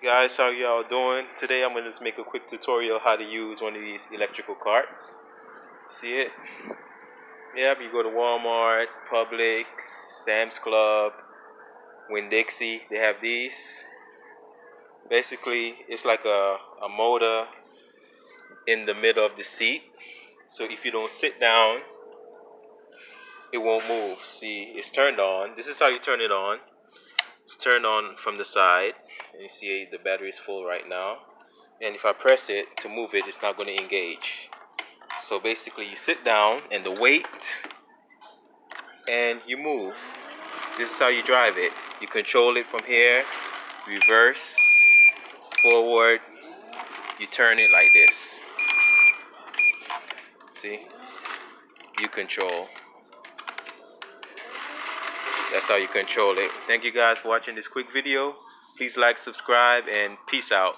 Guys, how y'all doing? Today I'm gonna just make a quick tutorial how to use one of these electrical carts. See it? Yep, you go to Walmart, Publix, Sam's Club, Winn-Dixie, they have these. Basically, it's like a motor in the middle of the seat. So if you don't sit down, it won't move. See, it's turned on. This is how you turn it on. It's turned on from the side. And you see the battery is full right now. And if I press it to move it, it's not going to engage. So basically you sit down and the weight and you move. This is how you drive it. You control it from here, reverse, forward, you turn it like this. See? You control. That's how you control it. Thank you guys for watching this quick video. Please like, subscribe, and peace out.